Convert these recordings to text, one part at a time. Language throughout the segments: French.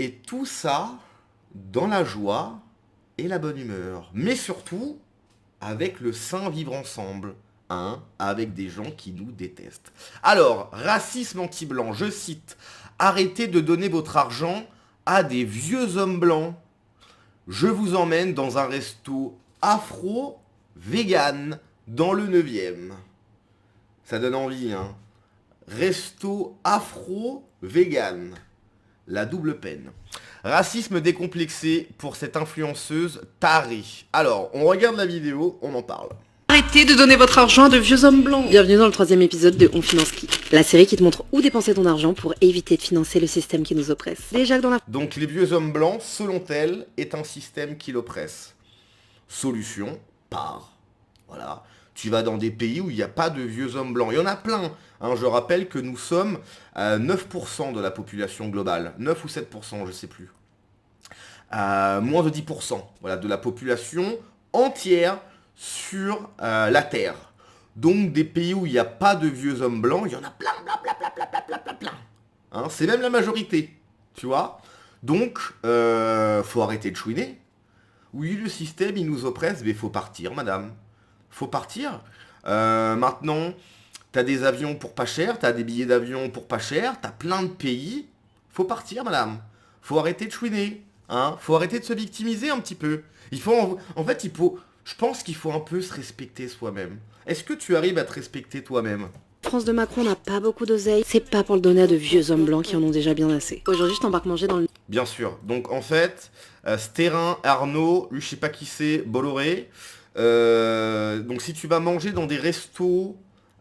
Et tout ça dans la joie et la bonne humeur. Mais surtout, avec le sain vivre ensemble. Hein, avec des gens qui nous détestent. Alors, racisme anti-blanc, je cite, arrêtez de donner votre argent à des vieux hommes blancs. Je vous emmène dans un resto afro-vegan dans le 9e. Ça donne envie, hein. Resto afro-vegan. La double peine. Racisme décomplexé pour cette influenceuse tarée. Alors, on regarde la vidéo, on en parle. Arrêtez de donner votre argent à de vieux hommes blancs. Bienvenue dans le 3e épisode de On Finance Qui, la série qui te montre où dépenser ton argent pour éviter de financer le système qui nous oppresse. Déjà que dans la... Donc les vieux hommes blancs, selon elle, est un système qui l'oppresse. Solution, pars. Voilà. Tu vas dans des pays où il n'y a pas de vieux hommes blancs. Il y en a plein. Hein, je rappelle que nous sommes à 9% de la population globale. 9 ou 7%, je ne sais plus. Moins de 10%, voilà, de la population entière sur la Terre. Donc des pays où il n'y a pas de vieux hommes blancs, il y en a plein, plein, plein, plein, plein, plein, plein, plein, plein. Hein, c'est même la majorité, tu vois. Donc, faut arrêter de chouiner. Oui, le système, il nous oppresse, mais faut partir, madame. Faut partir. Maintenant, t'as des avions pour pas cher, t'as des billets d'avion pour pas cher, t'as plein de pays. Faut partir, madame. Faut arrêter de chouiner. Hein, faut arrêter de se victimiser un petit peu. Il faut, en fait, je pense qu'il faut un peu se respecter soi-même. Est-ce que tu arrives à te respecter toi-même ? France de Macron n'a pas beaucoup d'oseille. C'est pas pour le donner à de vieux hommes blancs qui en ont déjà bien assez. Aujourd'hui, je t'embarque manger dans le... Bien sûr. Donc en fait, Stérin, Arnaud, lui je sais pas qui c'est, Bolloré. Donc si tu vas manger dans des restos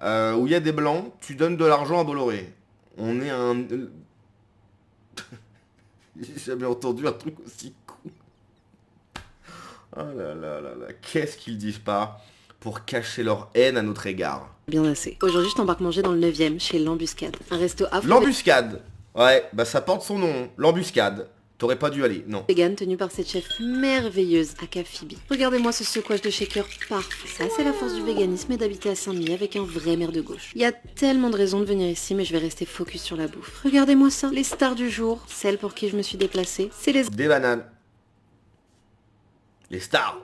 où il y a des blancs, tu donnes de l'argent à Bolloré. On est un... J'ai jamais entendu un truc aussi con. Oh là là là là, qu'est-ce qu'ils disent pas pour cacher leur haine à notre égard. bien assez. Aujourd'hui, je t'embarque manger dans le 9e, chez l'Embuscade. Un resto afro... L'Embuscade. Ouais, bah ça porte son nom, l'Embuscade. T'aurais pas dû aller, non. vegan tenu par cette chef merveilleuse, Aka Phoebe. Regardez-moi ce secouage de shaker parfait. Ça, c'est la force du véganisme et d'habiter à Saint-Denis avec un vrai maire de gauche. Il y a tellement de raisons de venir ici, mais je vais rester focus sur la bouffe. Regardez-moi ça. Les stars du jour, celles pour qui je me suis déplacée, c'est les Des bananes. Les stars.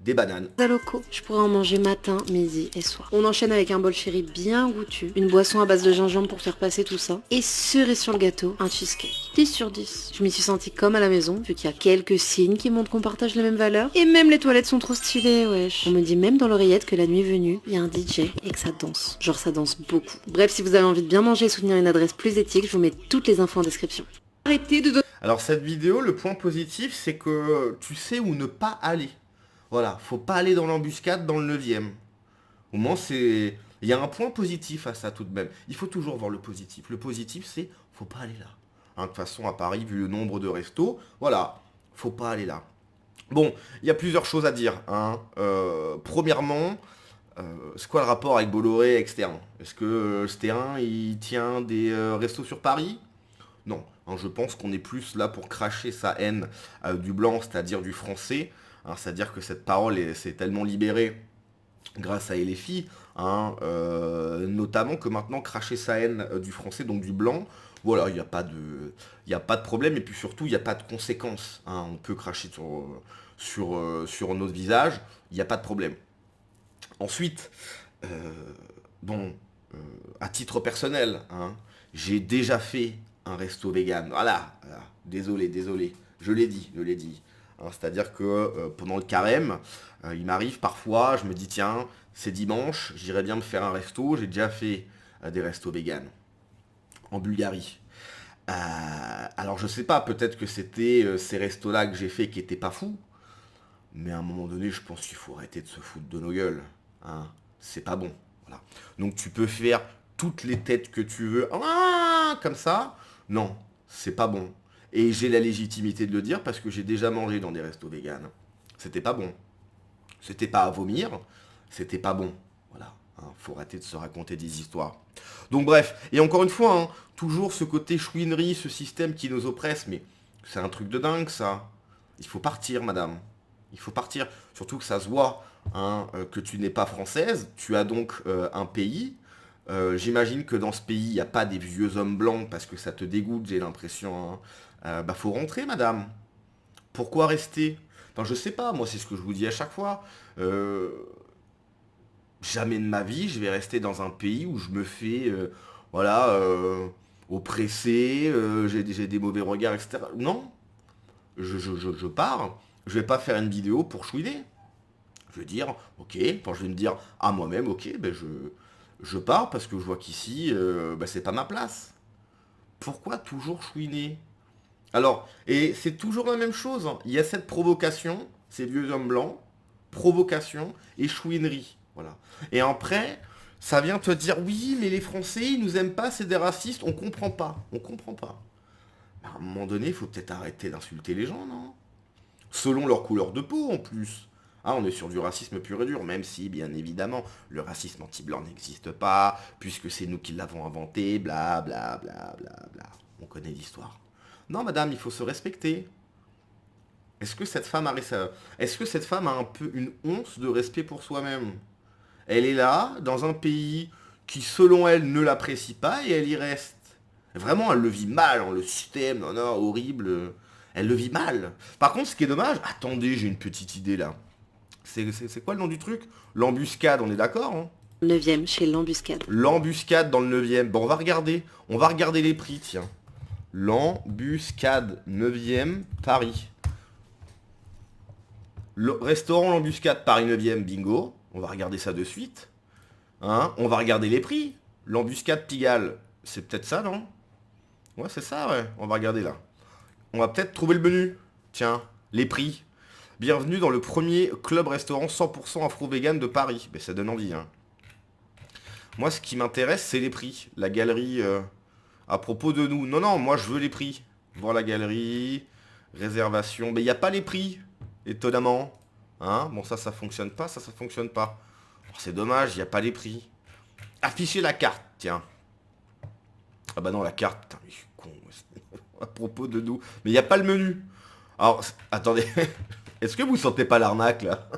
Des bananes. locaux. Je pourrais en manger matin, midi et soir. On enchaîne avec un bol chéri bien goûtu, une boisson à base de gingembre pour faire passer tout ça, et cerise sur le gâteau, un cheesecake. 10 sur 10. Je m'y suis sentie comme à la maison, vu qu'il y a quelques signes qui montrent qu'on partage les mêmes valeurs, et même les toilettes sont trop stylées, wesh. On me dit même dans l'oreillette que la nuit venue, il y a un DJ et que ça danse. Genre ça danse beaucoup. Bref, si vous avez envie de bien manger et soutenir une adresse plus éthique, je vous mets toutes les infos en description. Arrêtez de donner... Alors cette vidéo, le point positif, c'est que tu sais où ne pas aller. Voilà, faut pas aller dans l'Embuscade dans le 9e. Au moins, c'est... Il y a un point positif à ça tout de même. Il faut toujours voir le positif. Le positif, c'est faut pas aller là. Hein, de toute façon, à Paris, vu le nombre de restos, voilà, faut pas aller là. Bon, il y a plusieurs choses à dire. Hein. Premièrement, c'est quoi le rapport avec Bolloré externe? Est-ce que Stérin, il tient des restos sur Paris? Non, hein, je pense qu'on est plus là pour cracher sa haine du blanc, c'est-à-dire du français. Hein, c'est-à-dire que cette parole s'est tellement libérée grâce à LFI, hein, notamment que maintenant cracher sa haine du français, donc du blanc, voilà, il n'y a pas de problème, et puis surtout, il n'y a pas de conséquences. Hein, on peut cracher sur notre visage, il n'y a pas de problème. Ensuite, bon, à titre personnel, hein, j'ai déjà fait un resto vegan. Voilà. Désolé, je l'ai dit. Hein, c'est-à-dire que pendant le carême, il m'arrive parfois, je me dis tiens, c'est dimanche, j'irais bien me faire un resto. J'ai déjà fait des restos vegan en Bulgarie. Alors je sais pas, peut-être que c'était ces restos-là que j'ai fait qui étaient pas fous, mais à un moment donné, je pense qu'il faut arrêter de se foutre de nos gueules. Hein. C'est pas bon. Voilà. Donc tu peux faire toutes les têtes que tu veux, comme ça. Non, c'est pas bon. Et j'ai la légitimité de le dire parce que j'ai déjà mangé dans des restos véganes. C'était pas bon. C'était pas à vomir, c'était pas bon. Voilà. Hein, faut arrêter de se raconter des histoires. Donc bref, et encore une fois, hein, toujours ce côté chouinerie, ce système qui nous oppresse, mais c'est un truc de dingue ça. Il faut partir, madame. Il faut partir. Surtout que ça se voit, hein, que tu n'es pas française, tu as donc un pays. J'imagine que dans ce pays, il n'y a pas des vieux hommes blancs parce que ça te dégoûte, j'ai l'impression. Hein. Bah faut rentrer, madame. Pourquoi rester? Enfin, je sais pas, moi c'est ce que je vous dis à chaque fois. Euh, Jamais de ma vie je vais rester dans un pays où je me fais, voilà, oppresser, j'ai des mauvais regards, etc. Non, je pars. Je vais pas faire une vidéo pour chouiner. Je vais dire, ok, quand je vais me dire à moi-même, ok, ben je pars parce que je vois qu'ici, ben c'est pas ma place. Pourquoi toujours chouiner? Alors, et c'est toujours la même chose, hein. Il y a cette provocation, ces vieux hommes blancs, provocation et chouinerie. Voilà. Et après, ça vient te dire, oui, mais les Français, ils nous aiment pas, c'est des racistes, on comprend pas. On comprend pas. À un moment donné, il faut peut-être arrêter d'insulter les gens, non? Selon leur couleur de peau, en plus. Ah, on est sur du racisme pur et dur, même si, bien évidemment, le racisme anti-blanc n'existe pas, puisque c'est nous qui l'avons inventé, bla bla bla bla bla. On connaît l'histoire. Non, madame, il faut se respecter. Est-ce que cette femme a un peu une once de respect pour soi-même? Elle est là, dans un pays qui, selon elle, ne l'apprécie pas, et elle y reste. Vraiment, elle le vit mal, hein, le système, non, non, horrible. Elle le vit mal. Par contre, ce qui est dommage, attendez, j'ai une petite idée là. C'est quoi le nom du truc? L'embuscade, on est d'accord, hein? 9e chez l'embuscade. L'embuscade dans le 9e. Bon, on va regarder. On va regarder les prix, tiens. L'embuscade 9e, Paris. Le restaurant L'Embuscade, Paris 9e, bingo. On va regarder ça de suite. Hein, on va regarder les prix. L'Embuscade Pigalle, c'est peut-être ça, non? Ouais, c'est ça, ouais. On va regarder là. On va peut-être trouver le menu. Tiens, les prix. Bienvenue dans le premier club restaurant 100% afro-vegan de Paris. Mais ça donne envie, hein. Moi, ce qui m'intéresse, c'est les prix. La galerie, à propos de nous. Non, non, moi, je veux les prix. Voir la galerie, réservation. Mais il n'y a pas les prix, étonnamment. Hein? Bon, ça fonctionne pas, ça fonctionne pas. Oh, c'est dommage, il n'y a pas les prix. Afficher la carte, tiens. Ah bah non, la carte, putain, mais je suis con. À propos de nous. Mais il n'y a pas le menu. Alors, attendez. Est-ce que vous sentez pas l'arnaque, là?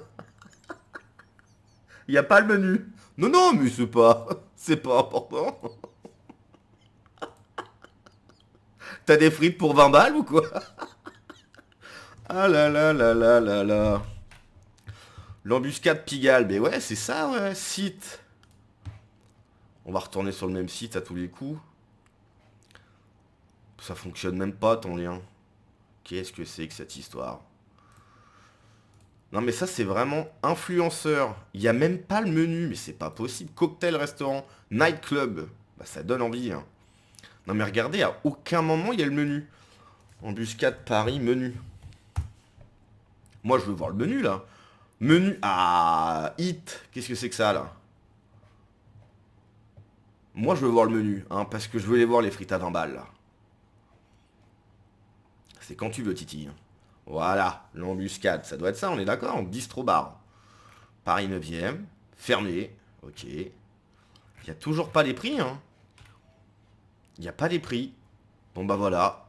Il n'y a pas le menu. Non, non, mais c'est pas... C'est pas important. T'as des frites pour 20 balles ou quoi? Ah là là là là là là. L'embuscade Pigalle, mais ouais, c'est ça, ouais. Site. On va retourner sur le même site à tous les coups. Ça fonctionne même pas, ton lien. Qu'est-ce que c'est que cette histoire? Non mais ça c'est vraiment influenceur. Il n'y a même pas le menu, mais c'est pas possible. Cocktail, restaurant, nightclub. Bah ça donne envie, hein. Non mais regardez, à aucun moment il y a le menu. Embuscade Paris, menu. Moi je veux voir le menu là. Menu. Ah, hit. Qu'est-ce que c'est que ça là? Moi je veux voir le menu, hein, parce que je veux les voir les frites à 20 balles là. C'est quand tu veux, Titi. Voilà, l'embuscade, ça doit être ça, on est d'accord? Bistro bar. Paris 9e, fermé. Ok. Il n'y a toujours pas les prix, hein. Il n'y a pas les prix. Bon bah voilà.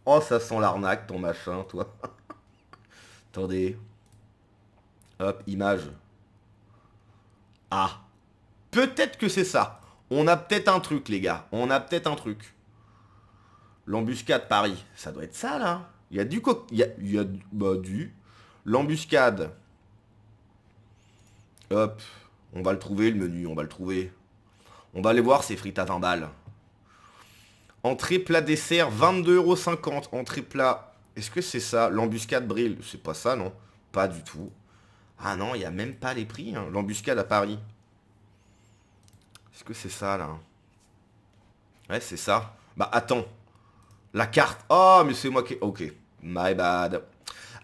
Oh, ça sent l'arnaque, ton machin, toi. Attendez. Hop, image. Ah. Peut-être que c'est ça. On a peut-être un truc, les gars. On a peut-être un truc. L'embuscade Paris. Ça doit être ça, là. Il y a du il y a bah, du... L'embuscade. Hop. On va le trouver, le menu. On va le trouver. On va aller voir ces frites à 20 balles. Entrée plat dessert, 22,50 €. Entrée plat. Est-ce que c'est ça? L'embuscade brille. C'est pas ça, non? Pas du tout. Ah non, il n'y a même pas les prix, hein. L'embuscade à Paris. Est-ce que c'est ça, là? Ouais, c'est ça. Bah, attends. La carte. Oh, mais c'est moi qui... Ok. My bad.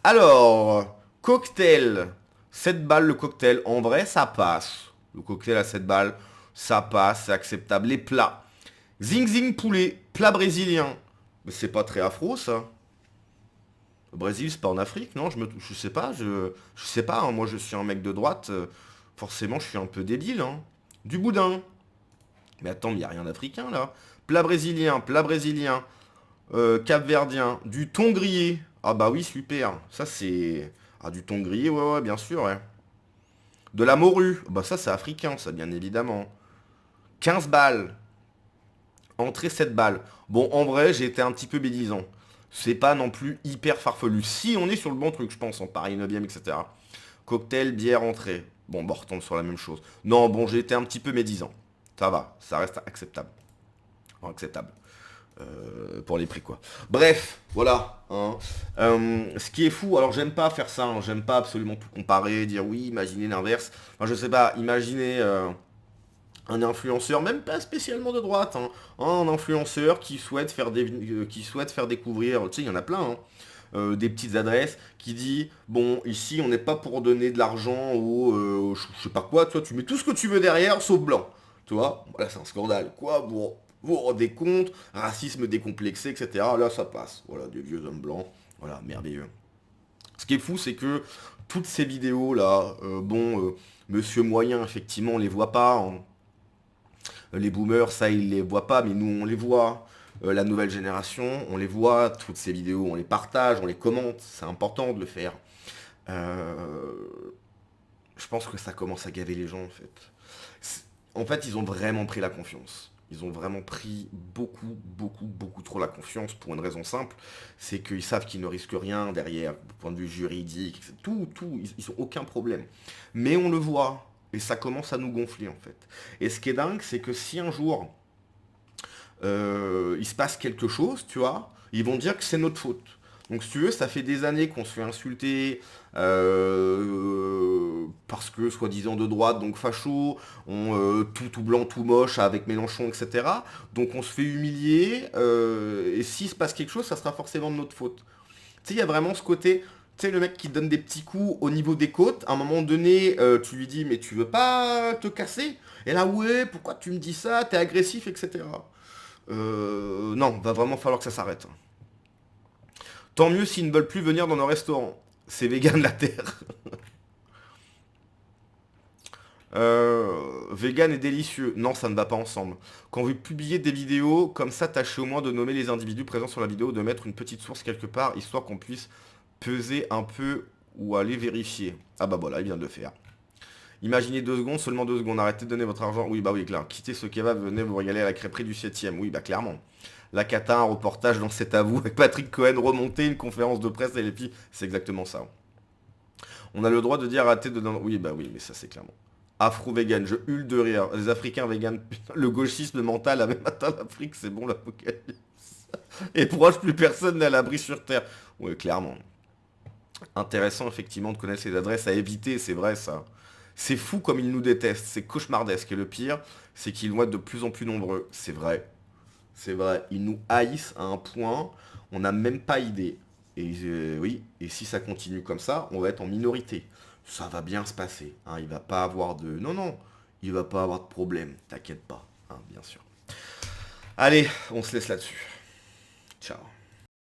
Alors, cocktail. 7 balles le cocktail. En vrai, ça passe. Le cocktail à 7 balles, ça passe, c'est acceptable. Les plats. Zing zing poulet. Plat brésilien. Mais c'est pas très afro, ça. Le Brésil, c'est pas en Afrique, non? Je sais pas. Je sais pas, hein. Moi, je suis un mec de droite. Forcément, je suis un peu débile, hein. Du boudin. Mais attends, il n'y a rien d'africain, là. Plat brésilien, cap-verdien, du thon grillé. Ah bah oui, super. Ça, c'est... Ah, du thon grillé, ouais, ouais, bien sûr, ouais. De la morue. Bah ça, c'est africain, ça, bien évidemment. 15 balles. Entrée 7 balles. Bon, en vrai, j'ai été un petit peu médisant. C'est pas non plus hyper farfelu. Si on est sur le bon truc, je pense, en Paris 9e, etc. Cocktail, bière, entrée. Bon, on retombe sur la même chose. Non, bon, j'ai été un petit peu médisant. Ça va, ça reste acceptable. Enfin, acceptable. Pour les prix, quoi. Bref, voilà. Hein. Ce qui est fou, alors j'aime pas faire ça, hein, j'aime pas absolument tout comparer, dire oui, imaginez l'inverse. Enfin, je sais pas, imaginez un influenceur, même pas spécialement de droite, hein, un influenceur qui souhaite faire qui souhaite faire découvrir, tu sais, il y en a plein, hein, des petites adresses, qui dit, bon, ici, on n'est pas pour donner de l'argent je sais pas quoi, tu vois, tu mets tout ce que tu veux derrière, sauf blanc. Tu vois, voilà, c'est un scandale. Quoi, bon, vous vous rendez compte, racisme décomplexé, etc. Là, ça passe. Voilà, des vieux hommes blancs. Voilà, merveilleux. Ce qui est fou, c'est que toutes ces vidéos-là, Monsieur Moyen, effectivement, on les voit pas. Hein. Les boomers, ça, ils les voient pas, mais nous, on les voit. La nouvelle génération, on les voit, toutes ces vidéos, on les partage, on les commente. C'est important de le faire. Euh, je pense que ça commence à gaver les gens, en fait. En fait, ils ont vraiment pris la confiance. Ils ont vraiment pris beaucoup, beaucoup, beaucoup trop la confiance pour une raison simple, c'est qu'ils savent qu'ils ne risquent rien derrière, du point de vue juridique, tout, ils ont aucun problème. Mais on le voit, et ça commence à nous gonfler en fait. Et ce qui est dingue, c'est que si un jour il se passe quelque chose, tu vois, ils vont dire que c'est notre faute. Donc si tu veux, ça fait des années qu'on se fait insulter parce que soi-disant de droite, donc facho, tout blanc, tout moche avec Mélenchon, etc. Donc on se fait humilier et s'il se passe quelque chose, ça sera forcément de notre faute. Tu sais, il y a vraiment ce côté, tu sais, le mec qui te donne des petits coups au niveau des côtes, à un moment donné, tu lui dis, mais tu veux pas te casser? Et là, ouais, pourquoi tu me dis ça? T'es agressif, etc. Non, va vraiment falloir que ça s'arrête. Tant mieux s'ils ne veulent plus venir dans nos restaurants. C'est vegan la terre. Vegan et délicieux. Non, ça ne va pas ensemble. Quand vous publiez des vidéos, comme ça, tâchez au moins de nommer les individus présents sur la vidéo, de mettre une petite source quelque part, histoire qu'on puisse peser un peu ou aller vérifier. Ah bah voilà, il vient de le faire. Imaginez 2 secondes, seulement 2 secondes. Arrêtez de donner votre argent. Oui, bah oui, clair. Quittez ce kebab, venez vous régaler à la crêperie du 7ème. Oui, bah clairement. La cata, un reportage dans C'est à vous avec Patrick Cohen, remonter une conférence de presse et les filles. C'est exactement ça. On a le droit de dire arrêtez de donner... Oui, bah oui, mais ça c'est clairement. Afro-vegan, je hurle de rire. Les Africains vegan, putain, le gauchisme mental a même atteint l'Afrique, c'est bon l'apocalypse. Et proche, plus personne n'est à l'abri sur Terre. Oui, clairement. Intéressant effectivement de connaître les adresses à éviter, c'est vrai ça. C'est fou comme ils nous détestent, c'est cauchemardesque. Et le pire, c'est qu'ils vont être de plus en plus nombreux. C'est vrai. C'est vrai. Ils nous haïssent à un point, on n'a même pas idée. Et oui, et si ça continue comme ça, on va être en minorité. Ça va bien se passer. Hein, il va pas avoir de... Non, non, il va pas avoir de problème. T'inquiète pas, hein, bien sûr. Allez, on se laisse là-dessus. Ciao.